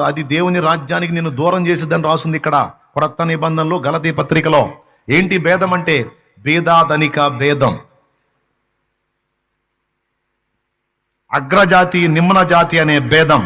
అది దేవుని రాజ్యానికి నేను దూరం చేసేదని రాస్తుంది ఇక్కడ క్రొత్త నిబంధనలో గలతీ పత్రికలో. ఏంటి భేదం అంటే భేదాధనిక భేదం. అగ్రజాతి నిమ్న జాతి అనే భేదం,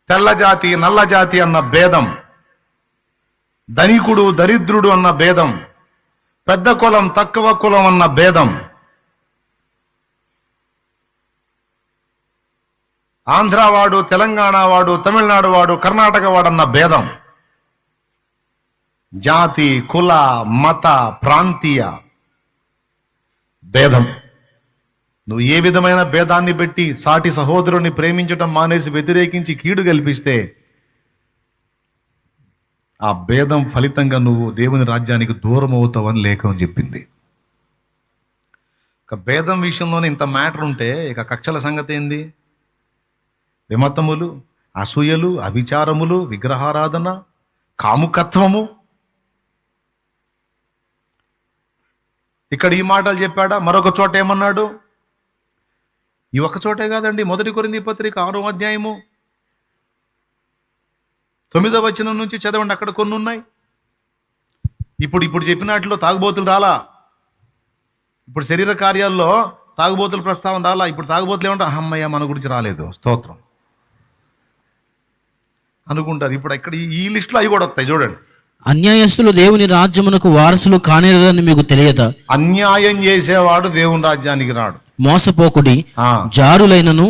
తెల్ల జాతి నల్ల జాతి అన్న భేదం, ధనికుడు దరిద్రుడు అన్న భేదం, పెద్ద కులం తక్కువ కులం అన్న భేదం, ఆంధ్ర వాడు తెలంగాణ వాడు తమిళనాడు వాడు కర్ణాటక వాడు అన్న భేదం, జాతి కుల మత ప్రాంతీయ భేదం. నువ్వు ఏ విధమైన భేదాన్ని పెట్టి సాటి సహోదరుని ప్రేమించటం మానేసి వ్యతిరేకించి కీడు కల్పిస్తే ఆ భేదం ఫలితంగా నువ్వు దేవుని రాజ్యానికి దూరం అవుతావని లేఖనం చెప్పింది. ఇక భేదం విషయంలోనే ఇంత మ్యాటర్ ఉంటే ఇక కక్షల సంగతి ఏంది? విమతములు, అసూయలు, అభిచారములు, విగ్రహారాధన, కాముకత్వము. ఇక్కడ ఈ మాటలు చెప్పాడా? మరొక చోట ఏమన్నాడు? ఈ ఒక్క చోటే కాదండి, 1 కొరింథీ పత్రిక 6వ అధ్యాయము 9వ వచనం నుంచి చదవండి, అక్కడ కొన్ని ఉన్నాయి. ఇప్పుడు చెప్పినట్లు తాగుబోతులు రాలా. ఇప్పుడు శరీర కార్యాల్లో తాగుబోతుల ప్రస్తావన రాలా. ఇప్పుడు తాగుబోతులు ఏమంటారు? అమ్మయ్య మన గురించి రాలేదు, స్తోత్రం అనుకుంటారు. ఇప్పుడు ఇక్కడ ఈ లిస్టులో అవి కూడా వస్తాయి చూడండి. అన్యాయస్తులు దేవుని రాజ్యమునకు వారసులు కానేరని మీకు తెలియదా? అన్యాయం చేసేవాడు దేవుని రాజ్యానికి రాడు. మోసపోకుడి, జారులైనను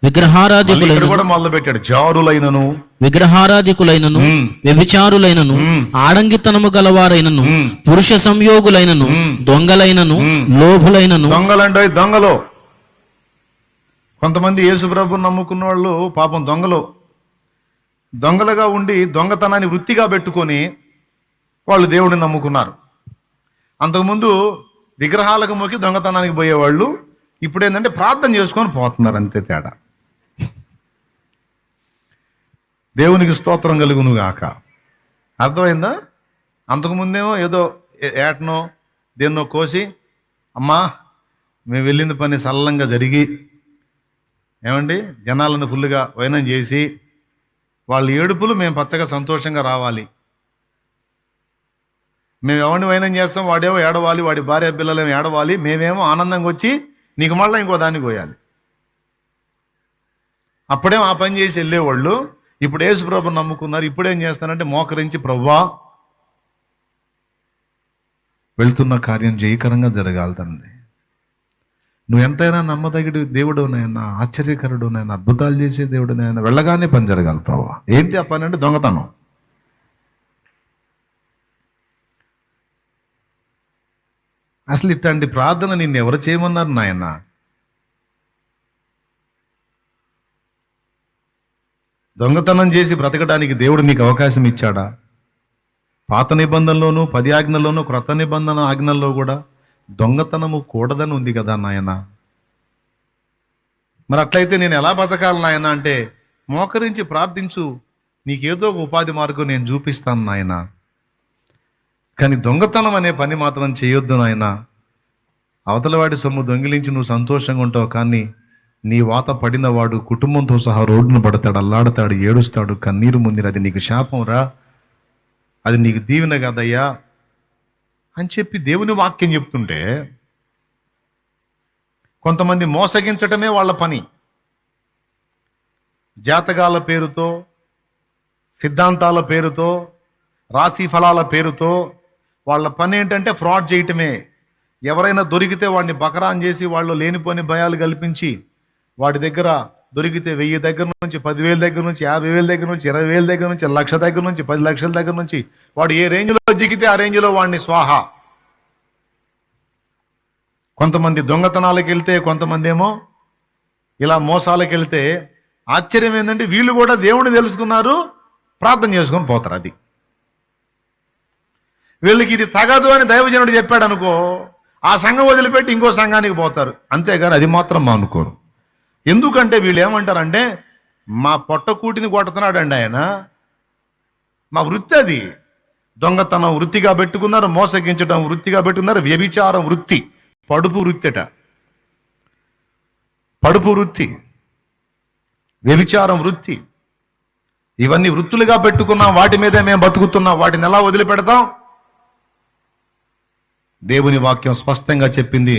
విగ్రహారాధికులైనను కూడా మొదలు పెట్టాడు. జారులైనను విగ్రహారాధికులైనను వ్యభిచారులైనను ఆడంగితనము గలవారైనను పురుష సంయోగులైనను దొంగలైనను లోభులైనను. దొంగలంటే దొంగలు కొంతమంది యేసు ప్రభువుని నమ్ముకున్న వాళ్ళు పాపం దొంగలుగా ఉండి దొంగతనాన్ని వృత్తిగా పెట్టుకొని వాళ్ళు దేవుడిని నమ్ముకున్నారు. అంతకుముందు విగ్రహాలకు మొక్కి దొంగతనానికి పోయేవాళ్ళు ఇప్పుడు ఏంటంటే ప్రార్థన చేసుకొని పోతున్నారు, అంతే తేడా. దేవునికి స్తోత్రం కలుగును గాక. అర్థమైందా? అంతకుముందేమో ఏదో ఏటనో దేన్నో కోసి, అమ్మా మేము వెళ్ళింది పని సరళంగా జరిగి ఏమండి జనాలను ఫుల్గా వైనం చేసి వాళ్ళ ఏడుపులు మేము పచ్చగా సంతోషంగా రావాలి. మేము ఎవరిని వైనం చేస్తాం, వాడేమో ఏడవాలి, వాడి భార్య పిల్లలేమో ఏడవాలి, మేమేమో ఆనందంగా వచ్చి నీకు మళ్ళీ ఇంకో దాన్ని కోయాలి. అప్పుడేమో ఆ పని చేసి వెళ్ళేవాళ్ళు. ఇప్పుడు యేసు ప్రభువుని నమ్ముకున్నారు. ఇప్పుడేం చేస్తానంటే మోకరించి, ప్రభువా వెళ్తున్న కార్యం జయకరంగా జరగాలి తండ్రి, నువ్వు ఎంతైనా నమ్మదగిన దేవుడు నాయన, ఆశ్చర్యకరుడు నాయన, అద్భుతాలు చేసే దేవుడు నాయన, వెళ్ళగానే పని జరగాలి ప్రభువా. ఏంటి ఆ పని అంటే దొంగతనం. అసలు ఇట్లాంటి ప్రార్థన నిన్ను ఎవరు చేయమన్నారు నాయన? దొంగతనం చేసి బ్రతకడానికి దేవుడు నీకు అవకాశం ఇచ్చాడా? పాత నిబంధనలోను 10 ఆజ్ఞల్లోనూ క్రొత్త నిబంధన ఆజ్ఞల్లో కూడా దొంగతనము కూడదని ఉంది కదా నాయన. మరి అట్లయితే నేను ఎలా బతకాలి నాయన అంటే మోకరించి ప్రార్థించు, నీకేదో ఒక ఉపాధి మార్గం నేను చూపిస్తాను నాయన, కానీ దొంగతనం అనే పని మాత్రం చేయొద్దు నాయన. అవతలవాడి సొమ్ము దొంగిలించి నువ్వు సంతోషంగా ఉంటావు, కానీ నీ వాత పడిన వాడు కుటుంబంతో సహా రోడ్డును పడతాడు, అల్లాడతాడు, ఏడుస్తాడు, కన్నీరు ముందిరు. అది నీకు శాపం రా, అది నీకు దీవెన కదయ్యా అని చెప్పి దేవుని వాక్యం చెప్తుంటే కొంతమంది మోసగించటమే వాళ్ళ పని. జాతకాల పేరుతో, సిద్ధాంతాల పేరుతో, రాశి ఫలాల పేరుతో వాళ్ళ పని ఏంటంటే ఫ్రాడ్ చేయటమే. ఎవరైనా దొరికితే వాడిని బకరాన్ చేసి వాళ్ళు లేనిపోని భయాలు కల్పించి వాడి దగ్గర దొరికితే 1000 దగ్గర నుంచి 10,000 దగ్గర నుంచి 50,000 దగ్గర నుంచి 20,000 దగ్గర నుంచి 1,00,000 దగ్గర నుంచి 10 లక్షల దగ్గర నుంచి వాడు ఏ రేంజ్లో జిగితే ఆ రేంజ్లో వాడిని స్వాహా. కొంతమంది దొంగతనాలకు వెళ్తే, కొంతమంది ఏమో ఇలా మోసాలకు వెళ్తే ఆశ్చర్యం ఏంటంటే వీళ్ళు కూడా దేవుడిని తెలుసుకున్నారు, ప్రార్థన చేసుకొని పోతారు. అది వీళ్ళకి ఇది తగదు అని దైవజనుడు చెప్పాడు అనుకో, ఆ సంఘం వదిలిపెట్టి ఇంకో సంఘానికి పోతారు. అంతేగాని అది మాత్రం మానుకోరు. ఎందుకంటే వీళ్ళు ఏమంటారంటే మా పొట్టకూటిని కొడుతున్నాడండి ఆయన, మా వృత్తి అది. దొంగతనం వృత్తిగా పెట్టుకున్నారు, మోసగించడం వృత్తిగా పెట్టుకున్నారు, వ్యభిచారం వృత్తి, పడుపు వృత్తిట, పడుపు వృత్తి, వ్యభిచారం వృత్తి, ఇవన్నీ వృత్తులుగా పెట్టుకున్నాం, వాటి మీదే మేము బతుకుతున్నాం. వాటిని ఎలా వదిలిపెడతాం? దేవుని వాక్యం స్పష్టంగా చెప్పింది,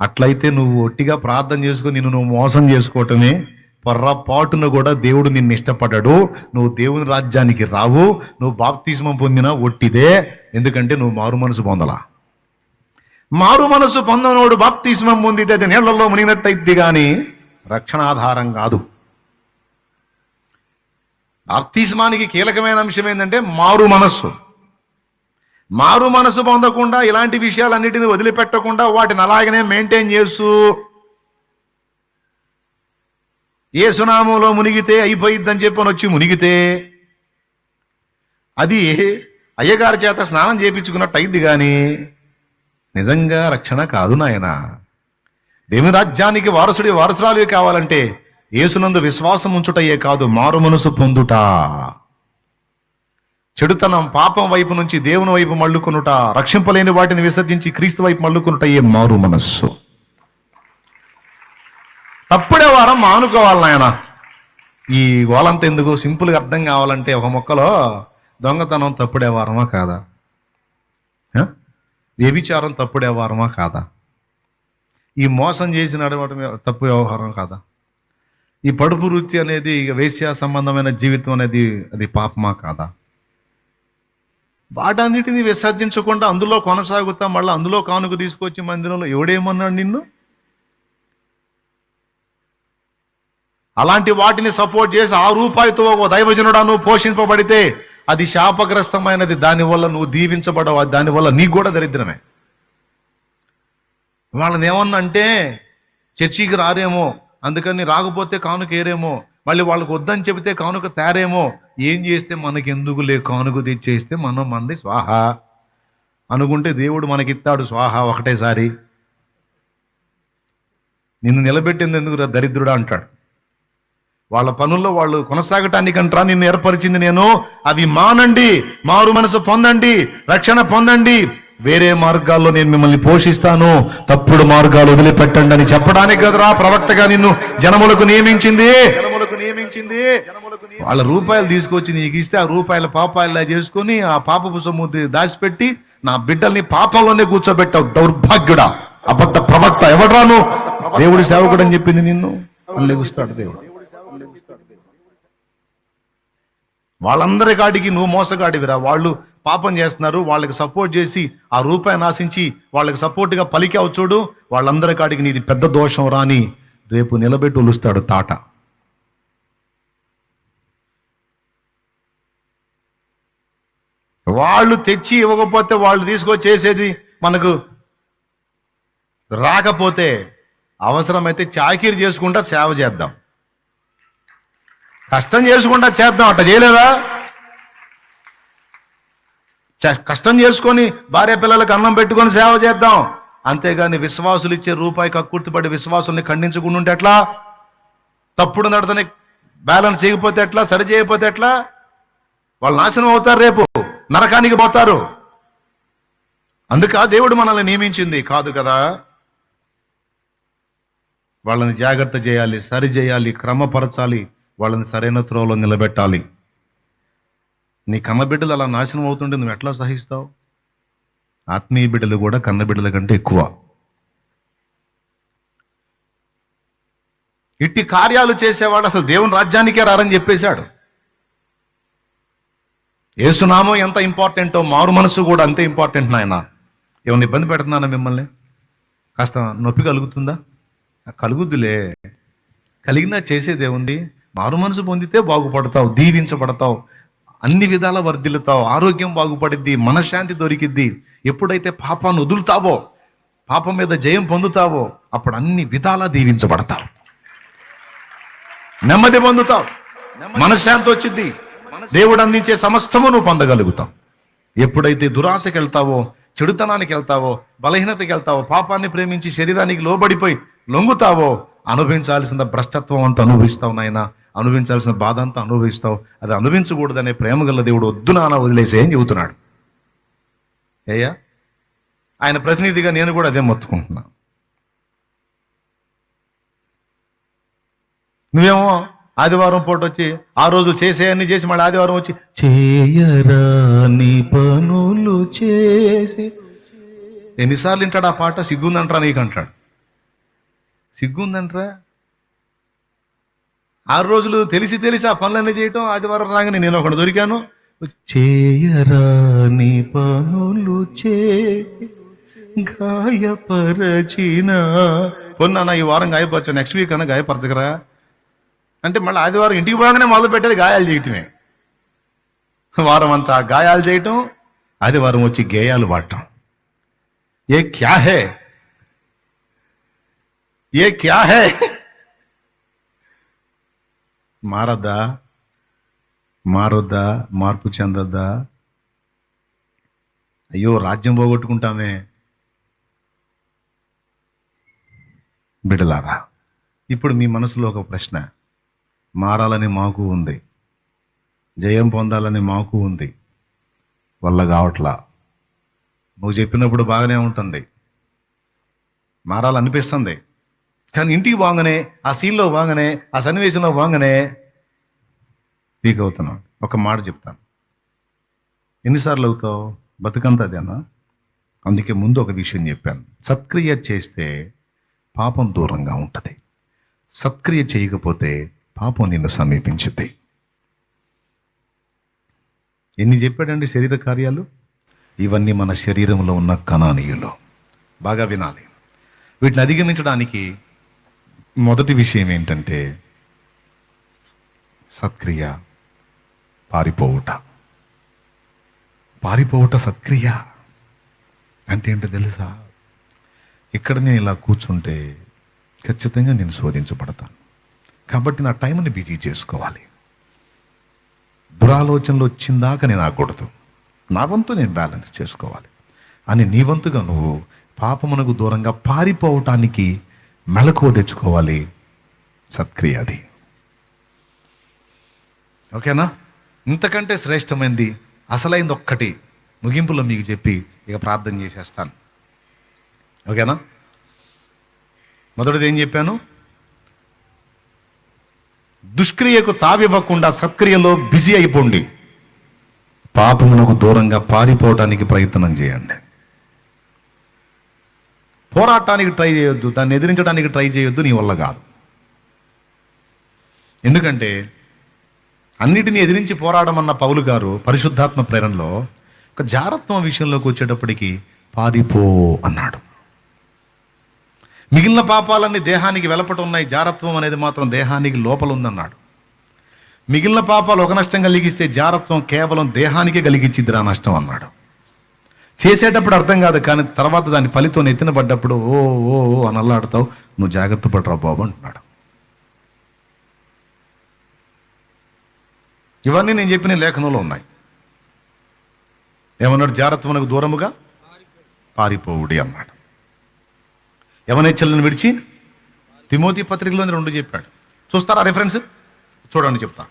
అట్లయితే నువ్వు ఒట్టిగా ప్రార్థన చేసుకుని నిన్ను నువ్వు మోసం చేసుకోవటమే. పొర్రపాటును కూడా దేవుడు నిన్ను ఇష్టపడ్డాడు. నువ్వు దేవుని రాజ్యానికి రావు. నువ్వు బాప్తిస్మం పొందినా ఒట్టిదే. ఎందుకంటే నువ్వు మారు మనసు పొందలా. మారు మనసు పొందనోడు బాప్తిస్మం పొందితే అది నీళ్లలో మునిగినట్టయిద్ది కానీ రక్షణాధారం కాదు. బాప్తిస్మానికి కీలకమైన అంశం ఏంటంటే మారు మనస్సు. మారు మనసు పొందకుండా ఇలాంటి విషయాలన్నిటిని వదిలిపెట్టకుండా వాటిని అలాగనే మెయింటైన్ చేస్తూ ఏ సునామంలో మునిగితే అయిపోయిద్దని చెప్పని వచ్చి మునిగితే అది అయ్యగారి చేత స్నానం చేయించుకున్నట్టు అయింది కానీ నిజంగా రక్షణ కాదు నాయన. దేవుని రాజ్యానికి వారసురాలు కావాలంటే యేసునందు విశ్వాసం ఉంచుటయే కాదు, మారు మనసు పొందుట. చెడుతనం పాపం వైపు నుంచి దేవుని వైపు మళ్ళుకొనుట, రక్షింపలేని వాటిని విసర్జించి క్రీస్తు వైపు మళ్ళుకొనుటయే మారు మనస్సు. తప్పుడే వారం మానుకోవాలి నాయన. ఈ గోలంత ఎందుకు? సింపుల్గా అర్థం కావాలంటే ఒక మొక్కలో దొంగతనం తప్పుడే వారమా కాదా? వ్యభిచారం తప్పుడే వారమా కాదా? ఈ మోసం చేసి నడవటం తప్పు వ్యవహారం కాదా? ఈ పడుపు వృత్తి అనేది, వేశ్య సంబంధమైన జీవితం అనేది అది పాపమా కాదా? వాటన్నిటిని విసర్జించకుండా అందులో కొనసాగుతా మళ్ళీ అందులో కానుక తీసుకొచ్చి మందిరంలో ఎవడేమన్నాడు నిన్ను? అలాంటి వాటిని సపోర్ట్ చేసి ఆ రూపాయితో ఒక దైవజనుడా నువ్వు పోషింపబడితే అది శాపగ్రస్తమైనది. దానివల్ల నువ్వు దీవించబడవు, దానివల్ల నీకు కూడా దరిద్రమే. వాళ్ళని ఏమన్నా అంటే చర్చికి రారేమో, అందుకని రాకపోతే కానుక ఏరేమో, మళ్ళీ వాళ్ళకు వద్దని చెబితే కానుక తేరేమో. ఏం చేస్తే మనకెందుకు లే, కానుక తెచ్చేస్తే మనం మంది స్వాహ అనుకుంటే దేవుడు మనకిస్తాడు స్వాహ ఒకటేసారి. నిన్ను నిలబెట్టింది ఎందుకు దరిద్రుడా అంటాడు. వాళ్ళ పనుల్లో వాళ్ళు కొనసాగటానికంటరా నిన్ను ఏర్పరిచింది నేను. అవి మానండి, మారు మనసు పొందండి, రక్షణ పొందండి. వేరే మార్గాల్లో నేను మిమ్మల్ని పోషిస్తాను, తప్పుడు మార్గాలు వదిలిపెట్టండి అని చెప్పడానికి కదరా ప్రవక్తగా నిన్ను జనములకు నియమించింది. వాళ్ళ రూపాయలు తీసుకొచ్చి నీకు ఇస్తే ఆ రూపాయల పాపాయలా చేసుకొని ఆ పాపపు సొమ్ము దాచిపెట్టి నా బిడ్డల్ని పాపంలోనే కూర్చోబెట్టావు. దౌర్భాగ్యుడా, అబద్ధ ప్రవక్త. ఎవడ్రాను? దేవుడి సేవకుడు అని చెప్పింది నిన్ను. లెగుస్తాడు దేవుడు. వాళ్ళందరి కాడికి నువ్వు మోసగాడివిరా. వాళ్ళు పాపం చేస్తున్నారు, వాళ్ళకి సపోర్ట్ చేసి ఆ రూపాయిని ఆశించి వాళ్ళకి సపోర్ట్గా పలికావు చూడు, వాళ్ళందరి కాడికి నీది పెద్ద దోషం రాని రేపు నిలబెట్టి ఉలుస్తాడు తాట. వాళ్ళు తెచ్చి ఇవ్వకపోతే వాళ్ళు తీసుకొచ్చేసేది మనకు రాకపోతే అవసరమైతే చాకిరి చేసుకుంటా సేవ చేద్దాం, కష్టం చేసుకుంటా చేద్దాం. అట్లా చేయలేదా? కష్టం చేసుకొని భార్య పిల్లలకు అన్నం పెట్టుకొని సేవ చేద్దాం. అంతేగాని విశ్వాసులు ఇచ్చే రూపాయికి అక్కుర్తిపడి విశ్వాసుల్ని ఖండించుకుని ఉంటే ఎట్లా? తప్పుడు నడతని బ్యాలెన్స్ చేయకపోతే ఎట్లా? సరి చేయకపోతే ఎట్లా? వాళ్ళు నాశనం అవుతారు, రేపు నరకానికి పోతారు. అందుక దేవుడు మనల్ని నియమించింది కాదు కదా. వాళ్ళని జాగ్రత్త చేయాలి, సరి చేయాలి, క్రమపరచాలి, వాళ్ళని సరైన త్రోవలో నిలబెట్టాలి. నీ కన్నబిడ్డలు అలా నాశనం అవుతుంటే నువ్వు ఎట్లా సహిస్తావు? ఆత్మీయ బిడ్డలు కూడా కన్నబిడ్డల కంటే ఎక్కువ. ఇట్టి కార్యాలు చేసేవాడు అసలు దేవుని రాజ్యానికే రారని చెప్పేశాడు. యేసునామం ఎంత ఇంపార్టెంటో మారు మనసు కూడా అంతే ఇంపార్టెంట్ నాయన. ఏమైనా ఇబ్బంది పెడుతున్నానా మిమ్మల్ని? కాస్త నొప్పి కలుగుతుందా? కలుగుద్దులే. కలిగినా చేసేదేముంది? మారు మనసు పొందితే బాగుపడతావు, దీవించబడతావు, అన్ని విధాల వర్ధిల్లుతావు, ఆరోగ్యం బాగుపడిద్ది, మనశ్శాంతి దొరికిద్ది. ఎప్పుడైతే పాపాన్ని వదులుతావో, పాపం మీద జయం పొందుతావో, అప్పుడు అన్ని విధాలా దీవించబడతావు, నెమ్మది పొందుతావు, మనశ్శాంతి వచ్చిద్ది, దేవుడు అందించే సమస్తము నువ్వు పొందగలుగుతావు. ఎప్పుడైతే దురాశకి వెళ్తావో, చెడుతనానికి వెళ్తావో, బలహీనతకి వెళ్తావో, పాపాన్ని ప్రేమించి శరీరానికి లోబడిపోయి లొంగుతావో, అనుభవించాల్సిన భ్రష్టత్వం అంతా అనుభవిస్తావు నాయన. అనుభవించాల్సిన బాధ అంతా అనుభవిస్తావు. అది అనుభవించకూడదనే ప్రేమ గల దేవుడు వద్దు నాన్న వదిలేసే అని చెబుతున్నాడు. అయ్యా, ఆయన ప్రతినిధిగా నేను కూడా అదే మొత్తుకుంటున్నా. నువ్వేమో ఆదివారం పూట వచ్చి ఆ రోజు చేసేయన్ని చేసి మళ్ళీ ఆదివారం వచ్చి చేయరాని పనులు చేసి. ఎన్నిసార్లు వింటాడు ఆ పాట? సిగ్గుందంటారా నీకు అంటాడు. సిగ్గుందంటారా? 6 రోజులు తెలిసి ఆ పనులన్నీ చేయటం, ఆదివారం రాగానే నేను ఒకడు దొరికాను, చేయరాని పనులు చేసి గాయపరచిన. పొన్నా ఈ వారం గాయపరచు, నెక్స్ట్ వీక్ అన్నా గాయపరచగరా అంటే మళ్ళీ ఆదివారం ఇంటికి పోగానే మొదలు పెట్టేది గాయాలు చేయటమే. వారం అంతా గాయాలు చేయటం, ఆదివారం వచ్చి గేయాలు పాడటం. ఏ క్యా హే, ఏ క్యా హే? మారద్దా? మారొద్దా? మార్పు చెందొద్దా? అయ్యో రాజ్యం పోగొట్టుకుంటామే. బిడలారా, ఇప్పుడు మీ మనసులో ఒక ప్రశ్న. మారాలని మాకు ఉంది, జయం పొందాలని మాకు ఉంది, వల్ల కావట్లా. నువ్వు చెప్పినప్పుడు బాగానే ఉంటుంది, మారాలనిపిస్తుంది, కానీ ఇంటికి బాగానే, ఆ సీన్లో బాగానే, ఆ సన్నివేశంలో బాగానే వీక్ అవుతున్నావు. ఒక మాట చెప్తాను, ఎన్నిసార్లు అవుతావు? బతుకంతా అదేనా? అందుకే ముందు ఒక విషయం చెప్పాను. సత్క్రియ చేస్తే పాపం దూరంగా ఉంటుంది, సత్క్రియ చేయకపోతే పాపం నిన్ను సమీపించుద్ది. ఎన్ని చెప్పాడండి శరీర కార్యాలు? ఇవన్నీ మన శరీరంలో ఉన్న కణానీయులు. బాగా వినాలి. వీటిని అధిగమించడానికి మొదటి విషయం ఏంటంటే సత్క్రియ, పారిపోవుట. పారిపోవుట సత్క్రియ అంటే ఏంటో తెలుసా? ఇక్కడ నేను ఇలా కూర్చుంటే ఖచ్చితంగా నేను శోధించబడతాను, కాబట్టి నా టైంని బిజీ చేసుకోవాలి. దురాలోచనలు వచ్చిందాక నేను ఆగకూడదు, నా వంతు నేను బ్యాలెన్స్ చేసుకోవాలి అని నీ వంతుగా నువ్వు పాపమునకు దూరంగా పారిపోవటానికి మెలకువ తెచ్చుకోవాలి. సత్క్రియ అది. ఓకేనా? ఇంతకంటే శ్రేష్టమైంది అసలైంది ఒక్కటి ముగింపులో మీకు చెప్పి ఇక ప్రార్థన చేసేస్తాను. ఓకేనా? మొదటిది ఏం చెప్పాను? దుష్క్రియకు తావివ్వకుండా సత్క్రియలో బిజీ అయిపోండి. పాపమునకు దూరంగా పారిపోవడానికి ప్రయత్నం చేయండి. పోరాటానికి ట్రై చేయొద్దు, దాన్ని ఎదిరించడానికి ట్రై చేయొద్దు, నీ వల్ల కాదు. ఎందుకంటే అన్నిటినీ ఎదిరించి పోరాడమన్న పౌలు గారు పరిశుద్ధాత్మ ప్రేరణలో ఒక జారత్వం విషయంలోకి వచ్చేటప్పటికి పారిపో అన్నాడు. మిగిలిన పాపాలన్నీ దేహానికి వెలపట ఉన్నాయి, జారత్వం అనేది మాత్రం దేహానికి లోపల ఉందన్నాడు. మిగిలిన పాపాలు ఒక నష్టం కలిగిస్తే జారత్వం కేవలం దేహానికే కలిగించిద్దిరా నష్టం అన్నాడు. చేసేటప్పుడు అర్థం కాదు, కానీ తర్వాత దాని ఫలితం ఎత్తిన పడ్డప్పుడు ఓ ఓ ఓ అని అల్లాడుతావు. నువ్వు జాగ్రత్త పడరా బాబు అంటున్నాడు. ఇవన్నీ నేను చెప్పిన లేఖనంలో ఉన్నాయి. ఏమన్నాడు? జారత్వమునకు దూరముగా పారిపోవుడి అన్నాడు. యవనేచ్ఛలను విడిచి తిమోతి పత్రికలో 2 చెప్పాడు. చూస్తారా రెఫరెన్స్? చూడండి, చెప్తా.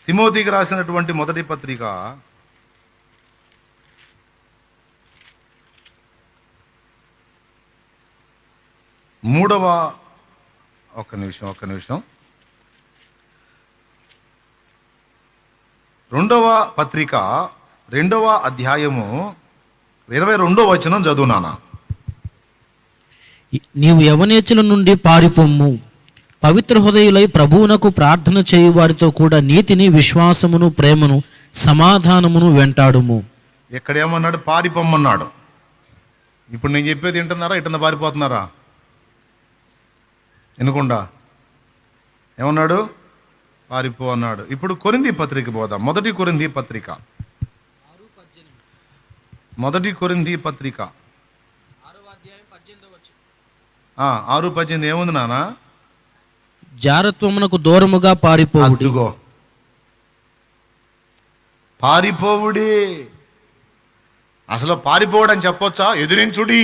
తిమోతికి రాసినటువంటి మొదటి పత్రిక 3వ ఒక్క నిమిషం 2వ పత్రిక 2వ అధ్యాయము 22వ వచనం చదువు నాన్న. నీవు యవనేచ్చుల నుండి పారిపోమ్ము, పవిత్ర హృదయులై ప్రభువునకు ప్రార్థన చేయు వారితో కూడా నీతిని, విశ్వాసమును, ప్రేమను, సమాధానమును వెంటాడుము. ఎక్కడేమన్నాడు? పారిపోమ్మన్నాడు. ఇప్పుడు నేను చెప్పేది వింటున్నారా? ఇటున్న పారిపోతున్నారా? వినకుండా ఏమన్నాడు? పారిపో అన్నాడు. ఇప్పుడు కొరింథీ పత్రిక పోదాం. మొదటి కొరింథీ పత్రిక 6:18 ఏముంది నాన్న? జారత్వమునకు దూరముగా పారిపోవుడి. అదుగో, పారిపోవుడి. అసలు పారిపోవడం చెప్పొచ్చా? ఎదిరించుడి,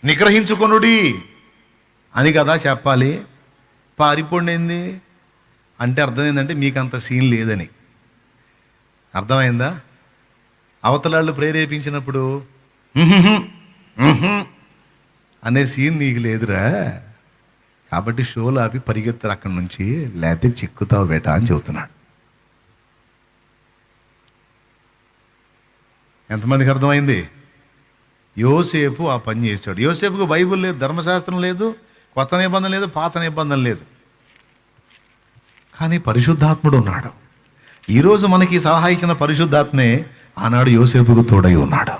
నిగ్రహించుకొనుడి అని కదా చెప్పాలి. పారిపోండి ఏంది అంటే అర్థం ఏంటంటే మీకు అంత సీన్ లేదని. అర్థమైందా? అవతలాళ్ళు ప్రేరేపించినప్పుడు అనే సీన్ నీకు లేదురా. కాబట్టి షోలు ఆపి పరిగెత్తారు అక్కడి నుంచి, లేకపోతే చిక్కుతావు బేటా అని చెబుతున్నాడు. ఎంతమందికి అర్థమైంది? యోసేపు ఆ పని చేశాడు. యోసేపుకు బైబిల్ లేదు, ధర్మశాస్త్రం లేదు, కొత్త నిబంధన లేదు, పాత నిబంధన లేదు, కానీ పరిశుద్ధాత్ముడు ఉన్నాడు. ఈరోజు మనకి సలహా ఇచ్చిన పరిశుద్ధాత్మే ఆనాడు యోసేపుకు తోడై ఉన్నాడు.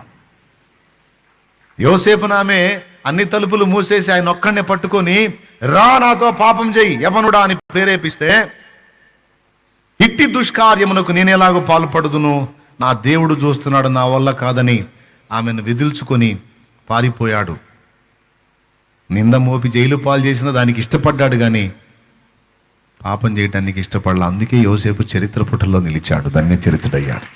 యోసేపునామే అన్ని తలుపులు మూసేసి ఆయన ఒక్కడినే పట్టుకొని, రా నాతో పాపం చెయ్యి యవనుడా అని ప్రేరేపిస్తే, ఇట్టి దుష్కార్యమునకు నేనేలాగో పాల్పడుదును, నా దేవుడు చూస్తున్నాడు, నా వల్ల కాదని ఆమెను విదిల్చుకొని పారిపోయాడు. నింద మోపి జైలు పాలు చేసిన దానికి ఇష్టపడ్డాడు, కానీ పాపం చేయడానికి ఇష్టపడలా. అందుకే యోసేపు చరిత్ర పుటల్లో నిలిచాడు, ధన్య చరిత్రుడయ్యాడు.